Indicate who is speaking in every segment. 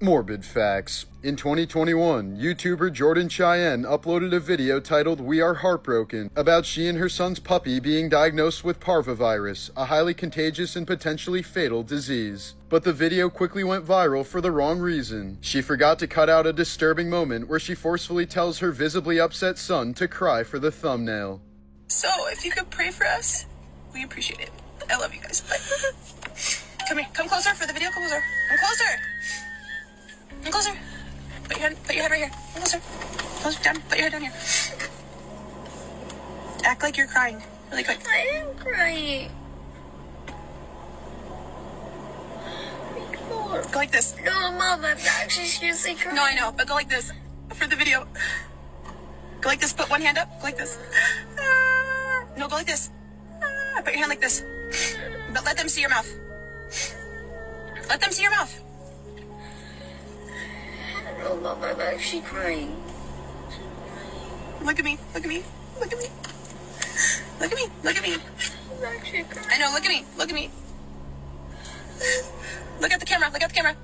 Speaker 1: Morbid Facts. In 2021, YouTuber Jordan Cheyenne uploaded a video titled "We Are Heartbroken" about she and her son's puppy being diagnosed with parvovirus, a highly contagious and potentially fatal disease. But the video quickly went viral for the wrong reason. She forgot to cut out a disturbing moment where she forcefully tells her visibly upset son to cry for the thumbnail.
Speaker 2: So, if you could pray for us, we appreciate it. I love you guys. Bye. Come here. Come closer for the video. Come closer. Come closer. Come closer. Put your head right here. Come closer. Closer down. Put your head down here. Act like you're crying. Really quick.
Speaker 3: I am crying.
Speaker 2: Go like this.
Speaker 3: No, Mom, I'm actually seriously crying.
Speaker 2: No, I know, but go like this for the video. Go like this. Put one hand up. Go like this. No, go like this. Put your hand like this. But let them see your mouth. Let them see your mouth.
Speaker 3: No, Mom, I'm actually crying.
Speaker 2: Look at me. Look at me. Look at me. Look at me. Look at me.
Speaker 3: I'm actually crying.
Speaker 2: I know. Look at me. Look at me. Look at the camera. Look at the camera.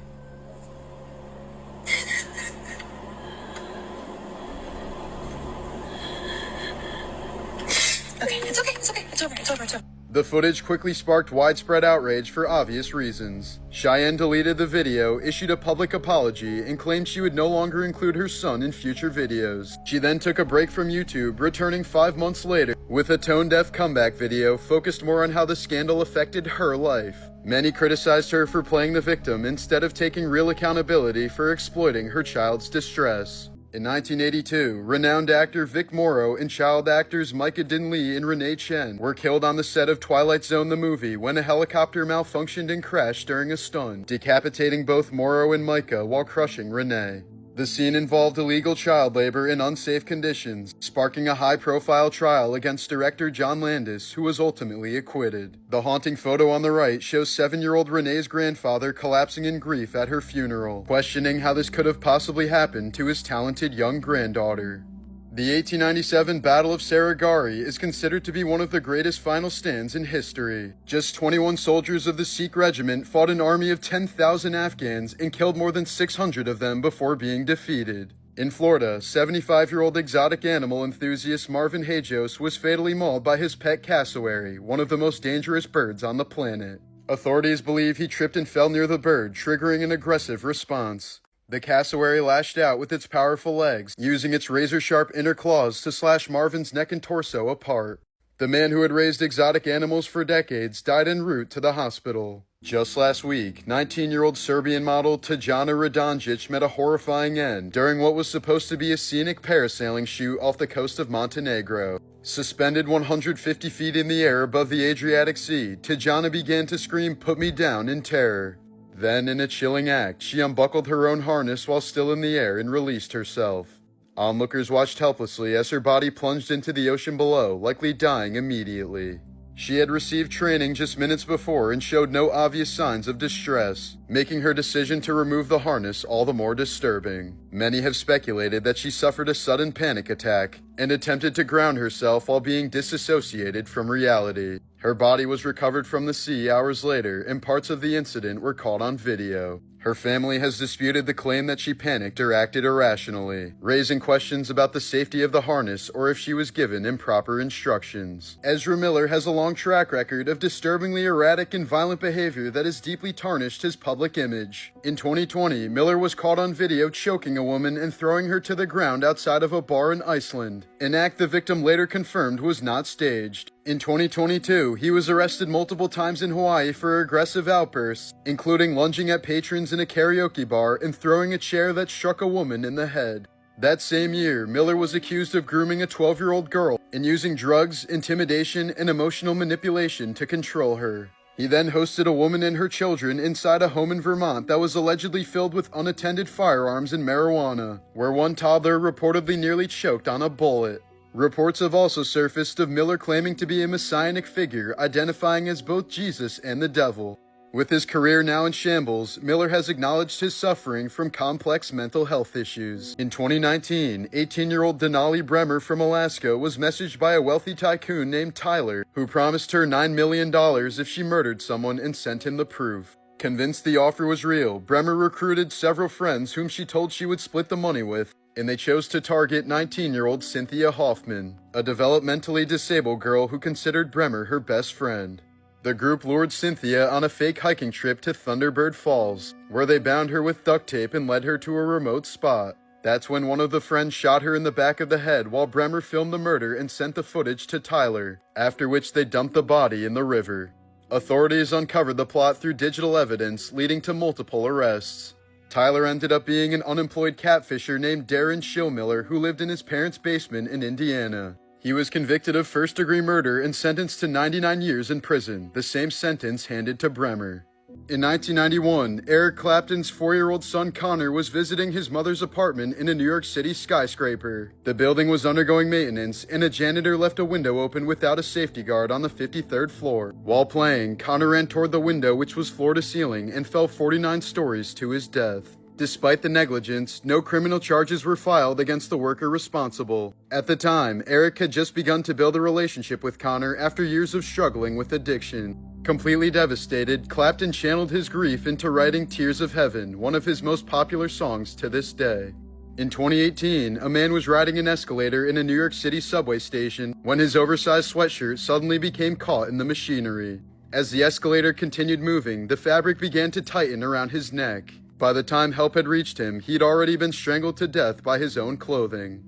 Speaker 2: Okay. It's okay. It's okay. It's over. It's over. It's over.
Speaker 1: The footage quickly sparked widespread outrage for obvious reasons. Cheyenne deleted the video, issued a public apology, and claimed she would no longer include her son in future videos. She then took a break from YouTube, returning 5 months later with a tone-deaf comeback video focused more on how the scandal affected her life. Many criticized her for playing the victim instead of taking real accountability for exploiting her child's distress. In 1982, renowned actor Vic Morrow and child actors Micah Dinley and Renee Chen were killed on the set of Twilight Zone the movie when a helicopter malfunctioned and crashed during a stunt, decapitating both Morrow and Micah while crushing Renee. The scene involved illegal child labor in unsafe conditions, sparking a high-profile trial against director John Landis, who was ultimately acquitted. The haunting photo on the right shows 7-year-old Renee's grandfather collapsing in grief at her funeral, questioning how this could have possibly happened to his talented young granddaughter. The 1897 Battle of Sarigari is considered to be one of the greatest final stands in history. Just 21 soldiers of the Sikh regiment fought an army of 10,000 Afghans and killed more than 600 of them before being defeated. In Florida, 75-year-old exotic animal enthusiast Marvin Hajos was fatally mauled by his pet cassowary, one of the most dangerous birds on the planet. Authorities believe he tripped and fell near the bird, triggering an aggressive response. The cassowary lashed out with its powerful legs, using its razor-sharp inner claws to slash Marvin's neck and torso apart. The man who had raised exotic animals for decades died en route to the hospital. Just last week, 19-year-old Serbian model Tajana Radonjic met a horrifying end during what was supposed to be a scenic parasailing shoot off the coast of Montenegro. Suspended 150 feet in the air above the Adriatic Sea, Tajana began to scream, "Put me down," in terror. Then, in a chilling act, she unbuckled her own harness while still in the air and released herself. Onlookers watched helplessly as her body plunged into the ocean below, likely dying immediately. She had received training just minutes before and showed no obvious signs of distress, making her decision to remove the harness all the more disturbing. Many have speculated that she suffered a sudden panic attack and attempted to ground herself while being disassociated from reality. Her body was recovered from the sea hours later, and parts of the incident were caught on video. Her family has disputed the claim that she panicked or acted irrationally, raising questions about the safety of the harness or if she was given improper instructions. Ezra Miller has a long track record of disturbingly erratic and violent behavior that has deeply tarnished his public image. In 2020, Miller was caught on video choking a woman and throwing her to the ground outside of a bar in Iceland, an act the victim later confirmed was not staged. In 2022, he was arrested multiple times in Hawaii for aggressive outbursts, including lunging at patrons in a karaoke bar and throwing a chair that struck a woman in the head. That same year, Miller was accused of grooming a 12-year-old girl and using drugs, intimidation, and emotional manipulation to control her. He then hosted a woman and her children inside a home in Vermont that was allegedly filled with unattended firearms and marijuana, where one toddler reportedly nearly choked on a bullet. Reports have also surfaced of Miller claiming to be a messianic figure, identifying as both Jesus and the devil. With his career now in shambles, Miller has acknowledged his suffering from complex mental health issues. In 2019, 18-year-old Denali Bremer from Alaska was messaged by a wealthy tycoon named Tyler, who promised her $9 million if she murdered someone and sent him the proof. Convinced the offer was real, Bremer recruited several friends whom she told she would split the money with, and they chose to target 19-year-old Cynthia Hoffman, a developmentally disabled girl who considered Bremer her best friend. The group lured Cynthia on a fake hiking trip to Thunderbird Falls, where they bound her with duct tape and led her to a remote spot. That's when one of the friends shot her in the back of the head while Bremer filmed the murder and sent the footage to Tyler, after which they dumped the body in the river. Authorities uncovered the plot through digital evidence, leading to multiple arrests. Tyler ended up being an unemployed catfisher named Darren Schillmiller who lived in his parents' basement in Indiana. He was convicted of first-degree murder and sentenced to 99 years in prison, the same sentence handed to Bremer. In 1991, Eric Clapton's 4-year-old son Connor was visiting his mother's apartment in a New York City skyscraper. The building was undergoing maintenance, and a janitor left a window open without a safety guard on the 53rd floor. While playing, Connor ran toward the window, which was floor to ceiling, and fell 49 stories to his death. Despite the negligence, no criminal charges were filed against the worker responsible. At the time, Eric had just begun to build a relationship with Connor after years of struggling with addiction. Completely devastated, Clapton channeled his grief into writing Tears of Heaven, one of his most popular songs to this day. In 2018, a man was riding an escalator in a New York City subway station when his oversized sweatshirt suddenly became caught in the machinery. As the escalator continued moving, the fabric began to tighten around his neck. By the time help had reached him, he'd already been strangled to death by his own clothing.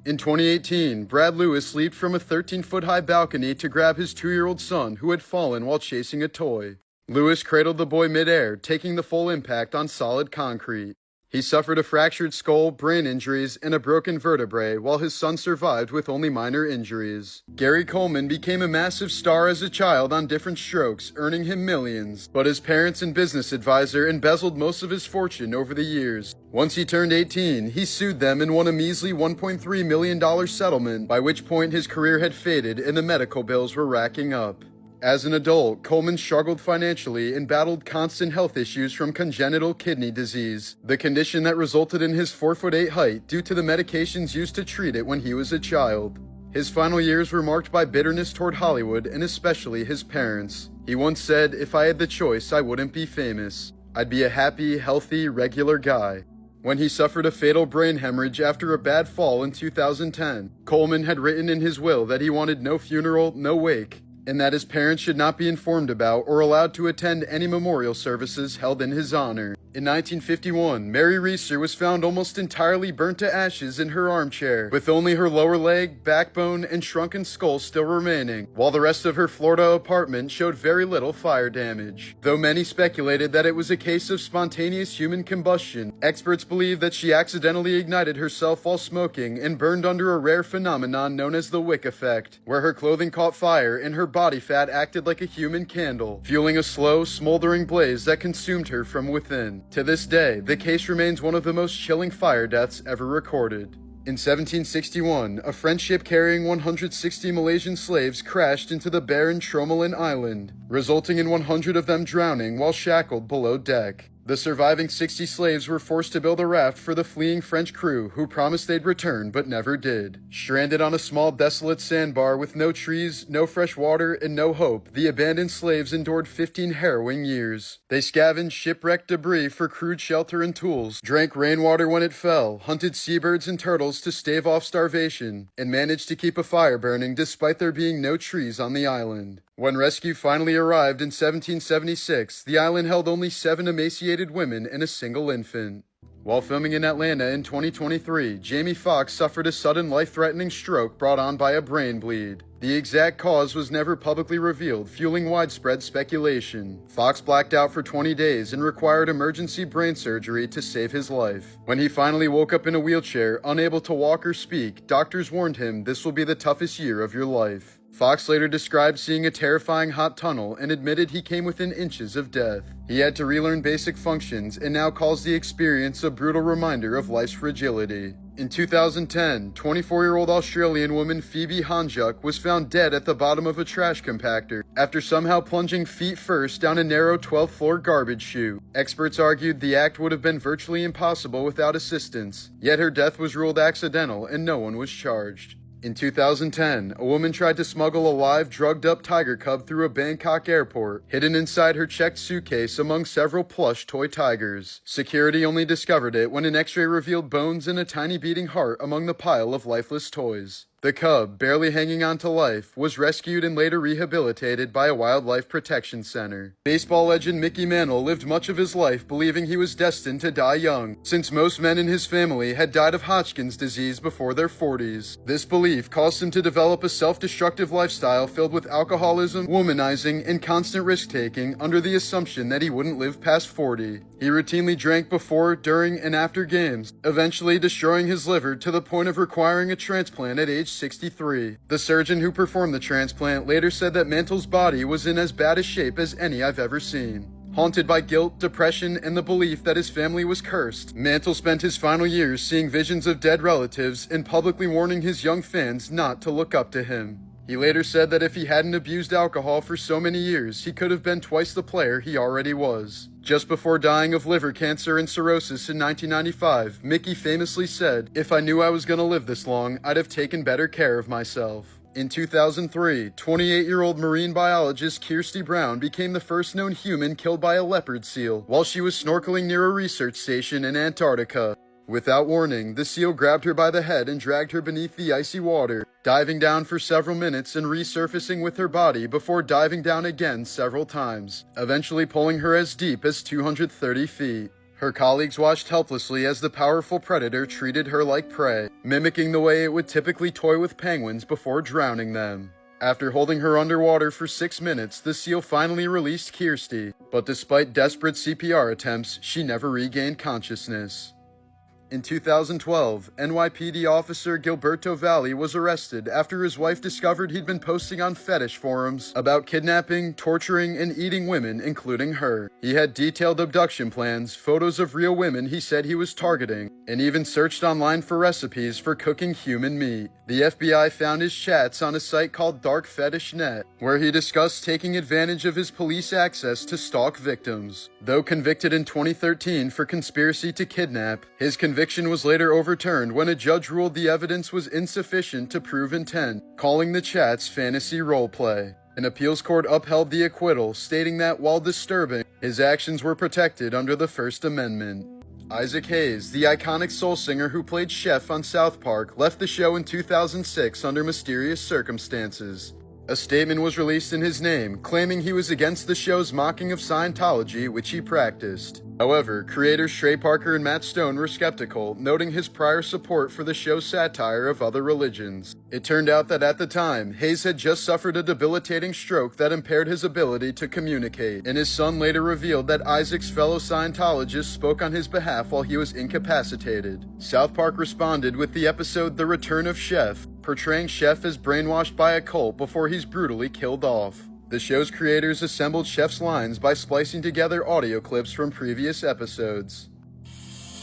Speaker 1: In 2018, Brad Lewis leaped from a 13-foot-high balcony to grab his 2-year-old son who had fallen while chasing a toy. Lewis cradled the boy midair, taking the full impact on solid concrete. He suffered a fractured skull, brain injuries, and a broken vertebrae, while his son survived with only minor injuries. Gary Coleman became a massive star as a child on Different Strokes, earning him millions, but his parents and business advisor embezzled most of his fortune over the years. Once he turned 18, he sued them and won a measly $1.3 million settlement, by which point his career had faded and the medical bills were racking up. As an adult, Coleman struggled financially and battled constant health issues from congenital kidney disease, the condition that resulted in his 4'8" height due to the medications used to treat it when he was a child. His final years were marked by bitterness toward Hollywood and especially his parents. He once said, "If I had the choice, I wouldn't be famous. I'd be a happy, healthy, regular guy." When he suffered a fatal brain hemorrhage after a bad fall in 2010, Coleman had written in his will that he wanted no funeral, no wake, and that his parents should not be informed about or allowed to attend any memorial services held in his honor. In 1951, Mary Reeser was found almost entirely burnt to ashes in her armchair, with only her lower leg, backbone, and shrunken skull still remaining, while the rest of her Florida apartment showed very little fire damage. Though many speculated that it was a case of spontaneous human combustion, experts believe that she accidentally ignited herself while smoking and burned under a rare phenomenon known as the wick effect, where her clothing caught fire and her body fat acted like a human candle, fueling a slow, smoldering blaze that consumed her from within. To this day, the case remains one of the most chilling fire deaths ever recorded. In 1761, a French ship carrying 160 Malaysian slaves crashed into the barren Tromelin Island, resulting in 100 of them drowning while shackled below deck. The surviving 60 slaves were forced to build a raft for the fleeing French crew, who promised they'd return but never did. Stranded on a small desolate sandbar with no trees, no fresh water, and no hope, the abandoned slaves endured 15 harrowing years. They scavenged shipwrecked debris for crude shelter and tools, drank rainwater when it fell, hunted seabirds and turtles to stave off starvation, and managed to keep a fire burning despite there being no trees on the island. When rescue finally arrived in 1776, the island held only 7 emaciated women and a single infant. While filming in Atlanta in 2023, Jamie Foxx suffered a sudden life-threatening stroke brought on by a brain bleed. The exact cause was never publicly revealed, fueling widespread speculation. Foxx blacked out for 20 days and required emergency brain surgery to save his life. When he finally woke up in a wheelchair, unable to walk or speak, doctors warned him this will be the toughest year of your life. Foxx later described seeing a terrifying hot tunnel and admitted he came within inches of death. He had to relearn basic functions and now calls the experience a brutal reminder of life's fragility. In 2010, 24-year-old Australian woman Phoebe Hanjuk was found dead at the bottom of a trash compactor after somehow plunging feet first down a narrow 12th-floor garbage chute. Experts argued the act would have been virtually impossible without assistance, yet her death was ruled accidental and no one was charged. In 2010, a woman tried to smuggle a live, drugged-up tiger cub through a Bangkok airport, hidden inside her checked suitcase among several plush toy tigers. Security only discovered it when an x-ray revealed bones and a tiny beating heart among the pile of lifeless toys. The cub, barely hanging on to life, was rescued and later rehabilitated by a wildlife protection center. Baseball legend Mickey Mantle lived much of his life believing he was destined to die young, since most men in his family had died of Hodgkin's disease before their 40s. This belief caused him to develop a self-destructive lifestyle filled with alcoholism, womanizing, and constant risk-taking under the assumption that he wouldn't live past 40. He routinely drank before, during, and after games, eventually destroying his liver to the point of requiring a transplant at age 63. The surgeon who performed the transplant later said that Mantle's body was in as bad a shape as any I've ever seen. Haunted by guilt, depression, and the belief that his family was cursed, Mantle spent his final years seeing visions of dead relatives and publicly warning his young fans not to look up to him. He later said that if he hadn't abused alcohol for so many years, he could have been twice the player he already was. Just before dying of liver cancer and cirrhosis in 1995, Mickey famously said, "If I knew I was gonna live this long, I'd have taken better care of myself." In 2003, 28-year-old marine biologist Kirsty Brown became the first known human killed by a leopard seal while she was snorkeling near a research station in Antarctica. Without warning, the seal grabbed her by the head and dragged her beneath the icy water, diving down for several minutes and resurfacing with her body before diving down again several times, eventually pulling her as deep as 230 feet. Her colleagues watched helplessly as the powerful predator treated her like prey, mimicking the way it would typically toy with penguins before drowning them. After holding her underwater for 6 minutes, the seal finally released Kirsty, but despite desperate CPR attempts, she never regained consciousness. In 2012, NYPD officer Gilberto Valle was arrested after his wife discovered he'd been posting on fetish forums about kidnapping, torturing, and eating women, including her. He had detailed abduction plans, photos of real women he said he was targeting, and even searched online for recipes for cooking human meat. The FBI found his chats on a site called Dark Fetish Net, where he discussed taking advantage of his police access to stalk victims. Though convicted in 2013 for conspiracy to kidnap, his conviction was later overturned when a judge ruled the evidence was insufficient to prove intent, calling the chats fantasy roleplay. An appeals court upheld the acquittal, stating that while disturbing, his actions were protected under the First Amendment. Isaac Hayes, the iconic soul singer who played Chef on South Park, left the show in 2006 under mysterious circumstances. A statement was released in his name, claiming he was against the show's mocking of Scientology, which he practiced. However, creators Trey Parker and Matt Stone were skeptical, noting his prior support for the show's satire of other religions. It turned out that at the time, Hayes had just suffered a debilitating stroke that impaired his ability to communicate, and his son later revealed that Isaac's fellow Scientologists spoke on his behalf while he was incapacitated. South Park responded with the episode The Return of Chef, portraying Chef as brainwashed by a cult before he's brutally killed off. The show's creators assembled Chef's lines by splicing together audio clips from previous episodes.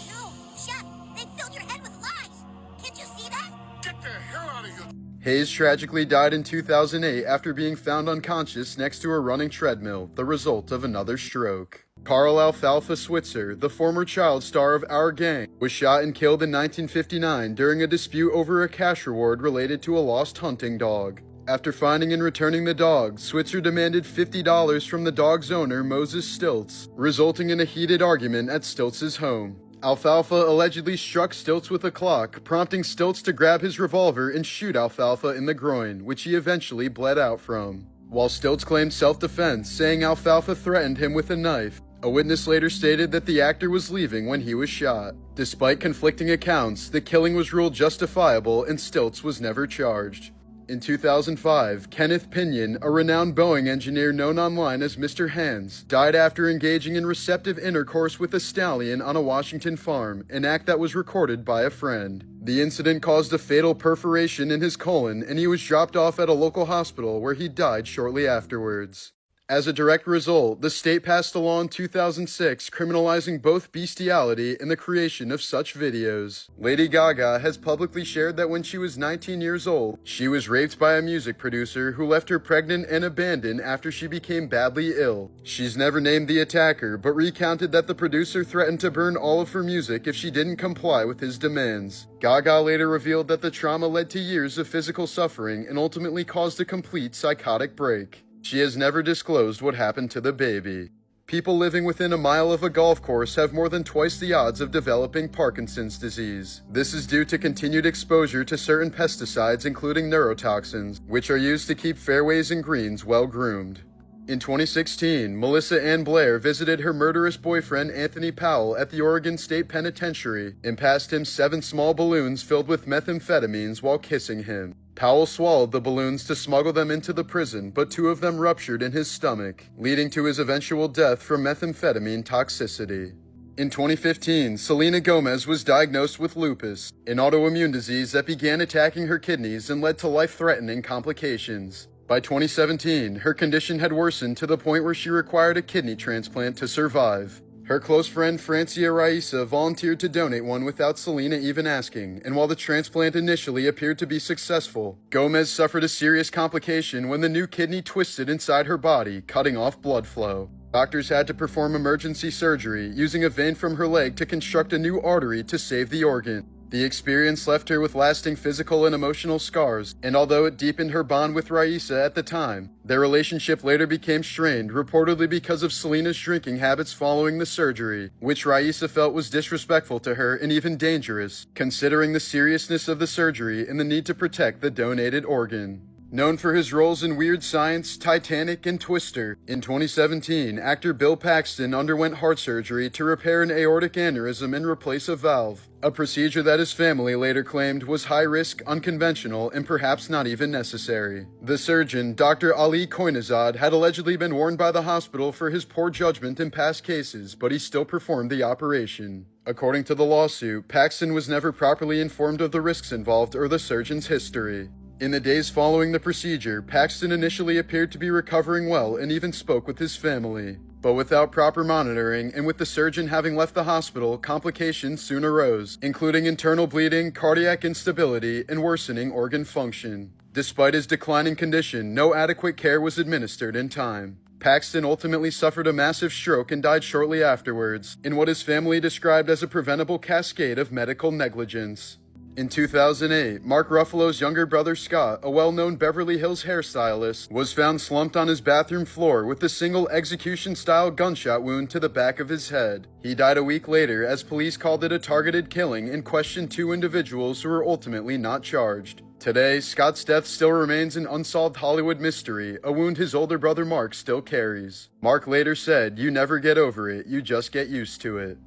Speaker 4: No, Chef, they filled your head with lies. Can't you see that?
Speaker 5: Get the hell out of here!
Speaker 1: Hayes tragically died in 2008 after being found unconscious next to a running treadmill, the result of another stroke. Carl Alfalfa Switzer, the former child star of Our Gang, was shot and killed in 1959 during a dispute over a cash reward related to a lost hunting dog. After finding and returning the dog, Switzer demanded $50 from the dog's owner, Moses Stiltz, resulting in a heated argument at Stiltz's home. Alfalfa allegedly struck Stiltz with a clock, prompting Stiltz to grab his revolver and shoot Alfalfa in the groin, which he eventually bled out from. While Stiltz claimed self-defense, saying Alfalfa threatened him with a knife, a witness later stated that the actor was leaving when he was shot. Despite conflicting accounts, the killing was ruled justifiable and Stiltz was never charged. In 2005, Kenneth Pinion, a renowned Boeing engineer known online as Mr. Hands, died after engaging in receptive intercourse with a stallion on a Washington farm, an act that was recorded by a friend. The incident caused a fatal perforation in his colon, and he was dropped off at a local hospital where he died shortly afterwards. As a direct result, the state passed a law in 2006 criminalizing both bestiality and the creation of such videos. Lady Gaga has publicly shared that when she was 19 years old, she was raped by a music producer who left her pregnant and abandoned after she became badly ill. She's never named the attacker, but recounted that the producer threatened to burn all of her music if she didn't comply with his demands. Gaga later revealed that the trauma led to years of physical suffering and ultimately caused a complete psychotic break. She has never disclosed what happened to the baby. People living within a mile of a golf course have more than twice the odds of developing Parkinson's disease. This is due to continued exposure to certain pesticides, including neurotoxins, which are used to keep fairways and greens well groomed. In 2016, Melissa Ann Blair visited her murderous boyfriend Anthony Powell at the Oregon State Penitentiary and passed him 7 small balloons filled with methamphetamines while kissing him. Powell swallowed the balloons to smuggle them into the prison, but 2 of them ruptured in his stomach, leading to his eventual death from methamphetamine toxicity. In 2015, Selena Gomez was diagnosed with lupus, an autoimmune disease that began attacking her kidneys and led to life-threatening complications. By 2017, her condition had worsened to the point where she required a kidney transplant to survive. Her close friend Francia Raisa volunteered to donate one without Selena even asking, and while the transplant initially appeared to be successful, Gomez suffered a serious complication when the new kidney twisted inside her body, cutting off blood flow. Doctors had to perform emergency surgery, using a vein from her leg to construct a new artery to save the organ. The experience left her with lasting physical and emotional scars, and although it deepened her bond with Raisa at the time, their relationship later became strained, reportedly because of Selena's drinking habits following the surgery, which Raisa felt was disrespectful to her and even dangerous, considering the seriousness of the surgery and the need to protect the donated organ. Known for his roles in Weird Science, Titanic, and Twister, in 2017, actor Bill Paxton underwent heart surgery to repair an aortic aneurysm and replace a valve, a procedure that his family later claimed was high-risk, unconventional, and perhaps not even necessary. The surgeon, Dr. Ali Koinazad, had allegedly been warned by the hospital for his poor judgment in past cases, but he still performed the operation. According to the lawsuit, Paxton was never properly informed of the risks involved or the surgeon's history. In the days following the procedure, Paxton initially appeared to be recovering well and even spoke with his family. But without proper monitoring, and with the surgeon having left the hospital, complications soon arose, including internal bleeding, cardiac instability, and worsening organ function. Despite his declining condition, no adequate care was administered in time. Paxton ultimately suffered a massive stroke and died shortly afterwards, in what his family described as a preventable cascade of medical negligence. In 2008, Mark Ruffalo's younger brother Scott, a well-known Beverly Hills hairstylist, was found slumped on his bathroom floor with a single execution-style gunshot wound to the back of his head. He died a week later as police called it a targeted killing and questioned 2 individuals who were ultimately not charged. Today, Scott's death still remains an unsolved Hollywood mystery, a wound his older brother Mark still carries. Mark later said, "You never get over it, you just get used to it."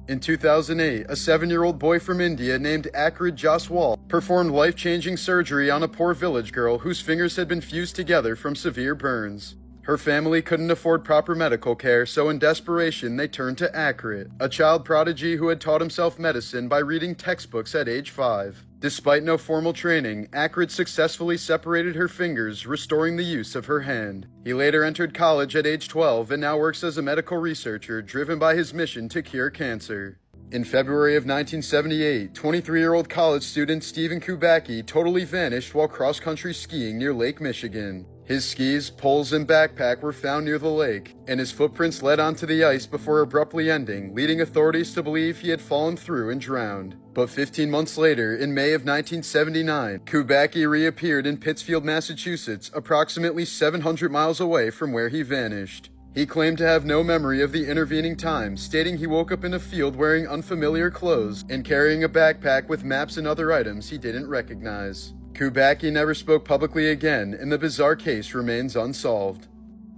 Speaker 1: In 2008, a 7-year-old boy from India named Akrid Jaswal performed life-changing surgery on a poor village girl whose fingers had been fused together from severe burns. Her family couldn't afford proper medical care, so in desperation they turned to Akrid, a child prodigy who had taught himself medicine by reading textbooks at age 5. Despite no formal training, Akrid successfully separated her fingers, restoring the use of her hand. He later entered college at age 12 and now works as a medical researcher driven by his mission to cure cancer. In February of 1978, 23-year-old college student Stephen Kubacki totally vanished while cross-country skiing near Lake Michigan. His skis, poles, and backpack were found near the lake, and his footprints led onto the ice before abruptly ending, leading authorities to believe he had fallen through and drowned. But 15 months later, in May of 1979, Kubacki reappeared in Pittsfield, Massachusetts, approximately 700 miles away from where he vanished. He claimed to have no memory of the intervening time, stating he woke up in a field wearing unfamiliar clothes and carrying a backpack with maps and other items he didn't recognize. Kubacki never spoke publicly again, and the bizarre case remains unsolved.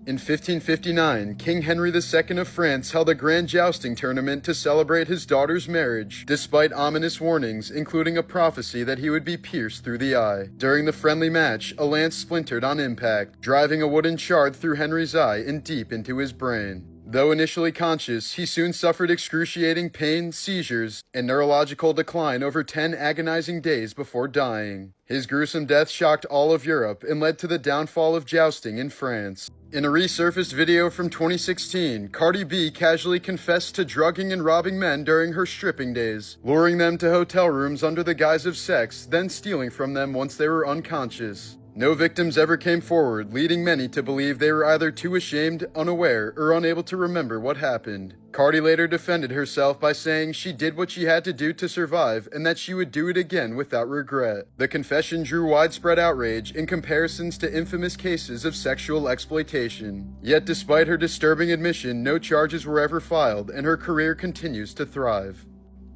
Speaker 1: In 1559, King Henry II of France held a grand jousting tournament to celebrate his daughter's marriage, despite ominous warnings, including a prophecy that he would be pierced through the eye. During the friendly match, a lance splintered on impact, driving a wooden shard through Henry's eye and deep into his brain. Though initially conscious, he soon suffered excruciating pain, seizures, and neurological decline over 10 agonizing days before dying. His gruesome death shocked all of Europe and led to the downfall of jousting in France. In a resurfaced video from 2016, Cardi B casually confessed to drugging and robbing men during her stripping days, luring them to hotel rooms under the guise of sex, then stealing from them once they were unconscious. No victims ever came forward, leading many to believe they were either too ashamed, unaware, or unable to remember what happened. Cardi later defended herself by saying she did what she had to do to survive and that she would do it again without regret. The confession drew widespread outrage in comparisons to infamous cases of sexual exploitation. Yet despite her disturbing admission, no charges were ever filed and her career continues to thrive.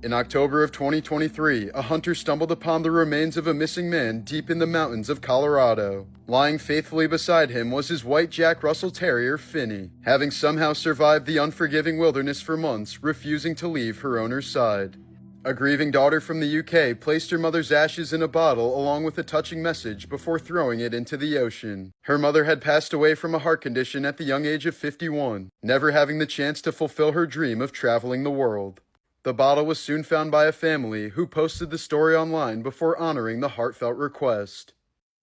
Speaker 1: In October of 2023, a hunter stumbled upon the remains of a missing man deep in the mountains of Colorado. Lying faithfully beside him was his white Jack Russell Terrier, Finny, having somehow survived the unforgiving wilderness for months, refusing to leave her owner's side. A grieving daughter from the UK placed her mother's ashes in a bottle along with a touching message before throwing it into the ocean. Her mother had passed away from a heart condition at the young age of 51, never having the chance to fulfill her dream of traveling the world. The bottle was soon found by a family who posted the story online before honoring the heartfelt request.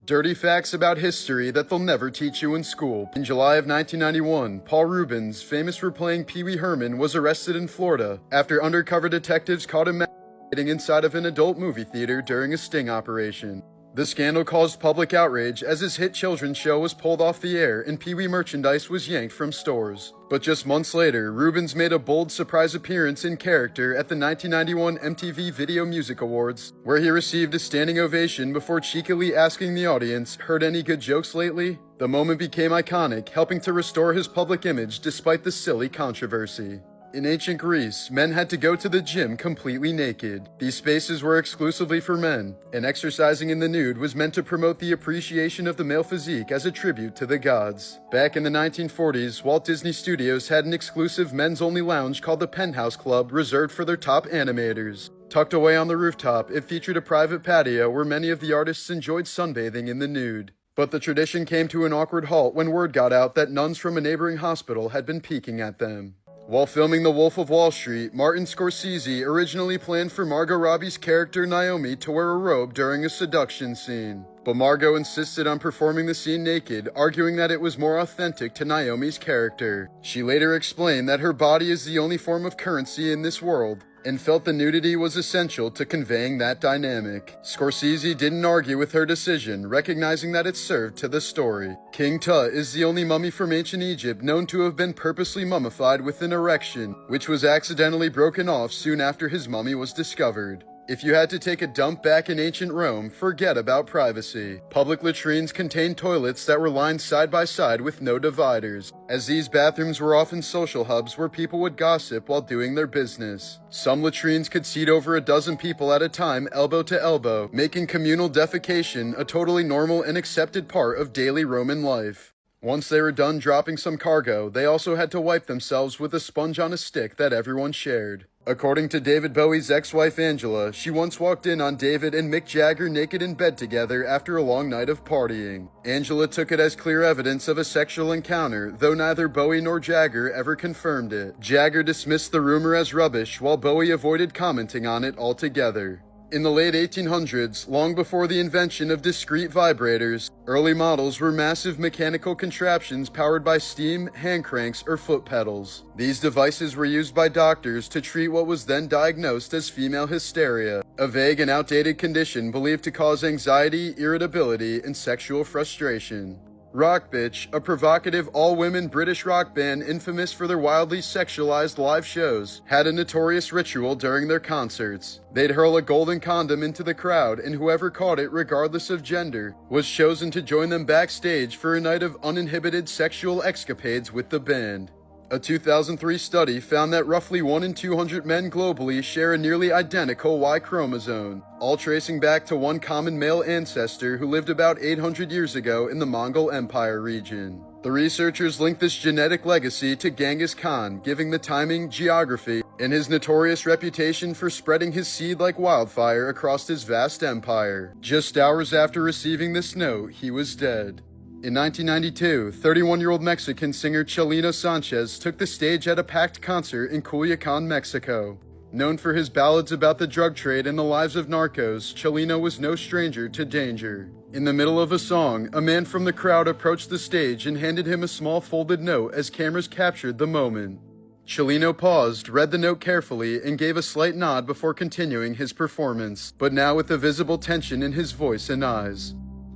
Speaker 1: Dirty facts about history that they'll never teach you in school. In July of 1991, Paul Reubens, famous for playing Pee Wee Herman, was arrested in Florida after undercover detectives caught him masturbating inside of an adult movie theater during a sting operation. The scandal caused public outrage as his hit children's show was pulled off the air and Pee Wee merchandise was yanked from stores. But just months later, Reubens made a bold surprise appearance in character at the 1991 MTV Video Music Awards, where he received a standing ovation before cheekily asking the audience, "Heard any good jokes lately?" The moment became iconic, helping to restore his public image despite the silly controversy. In ancient Greece, men had to go to the gym completely naked. These spaces were exclusively for men, and exercising in the nude was meant to promote the appreciation of the male physique as a tribute to the gods. Back in the 1940s, Walt Disney Studios had an exclusive men's-only lounge called the Penthouse Club reserved for their top animators. Tucked away on the rooftop, it featured a private patio where many of the artists enjoyed sunbathing in the nude. But the tradition came to an awkward halt when word got out that nuns from a neighboring hospital had been peeking at them. While filming The Wolf of Wall Street, Martin Scorsese originally planned for Margot Robbie's character Naomi to wear a robe during a seduction scene. But Margot insisted on performing the scene naked, arguing that it was more authentic to Naomi's character. She later explained that her body is the only form of currency in this world, and felt the nudity was essential to conveying that dynamic. Scorsese didn't argue with her decision, recognizing that it served to the story. King Tut is the only mummy from ancient Egypt known to have been purposely mummified with an erection, which was accidentally broken off soon after his mummy was discovered. If you had to take a dump back in ancient Rome, forget about privacy. Public latrines contained toilets that were lined side by side with no dividers, as these bathrooms were often social hubs where people would gossip while doing their business. Some latrines could seat over a dozen people at a time, elbow to elbow, making communal defecation a totally normal and accepted part of daily Roman life. Once they were done dropping some cargo, they also had to wipe themselves with a sponge on a stick that everyone shared. According to David Bowie's ex-wife Angela, she once walked in on David and Mick Jagger naked in bed together after a long night of partying. Angela took it as clear evidence of a sexual encounter, though neither Bowie nor Jagger ever confirmed it. Jagger dismissed the rumor as rubbish, while Bowie avoided commenting on it altogether. In the late 1800s, long before the invention of discrete vibrators, early models were massive mechanical contraptions powered by steam, hand cranks, or foot pedals. These devices were used by doctors to treat what was then diagnosed as female hysteria, a vague and outdated condition believed to cause anxiety, irritability, and sexual frustration. Rock Bitch, a provocative all-women British rock band infamous for their wildly sexualized live shows, had a notorious ritual during their concerts. They'd hurl a golden condom into the crowd, and whoever caught it, regardless of gender, was chosen to join them backstage for a night of uninhibited sexual escapades with the band. A 2003 study found that roughly 1 in 200 men globally share a nearly identical Y chromosome, all tracing back to one common male ancestor who lived about 800 years ago in the Mongol Empire region. The researchers linked this genetic legacy to Genghis Khan, giving the timing, geography, and his notorious reputation for spreading his seed like wildfire across his vast empire. Just hours after receiving this note, he was dead. In 1992, 31-year-old Mexican singer Chelino Sanchez took the stage at a packed concert in Culiacan, Mexico. Known for his ballads about the drug trade and the lives of narcos, Chelino was no stranger to danger. In the middle of a song, a man from the crowd approached the stage and handed him a small folded note as cameras captured the moment. Chelino paused, read the note carefully, and gave a slight nod before continuing his performance, but now with a visible tension in his voice and eyes.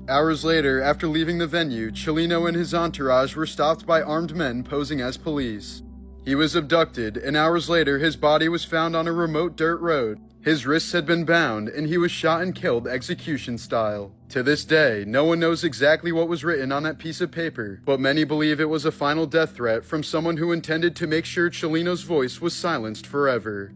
Speaker 1: Hours later, after leaving the venue, Chelino and his entourage were stopped by armed men posing as police. He was abducted, and hours later his body was found on a remote dirt road. His wrists had been bound, and he was shot and killed execution style. To this day, no one knows exactly what was written on that piece of paper, but many believe it was a final death threat from someone who intended to make sure Chelino's voice was silenced forever.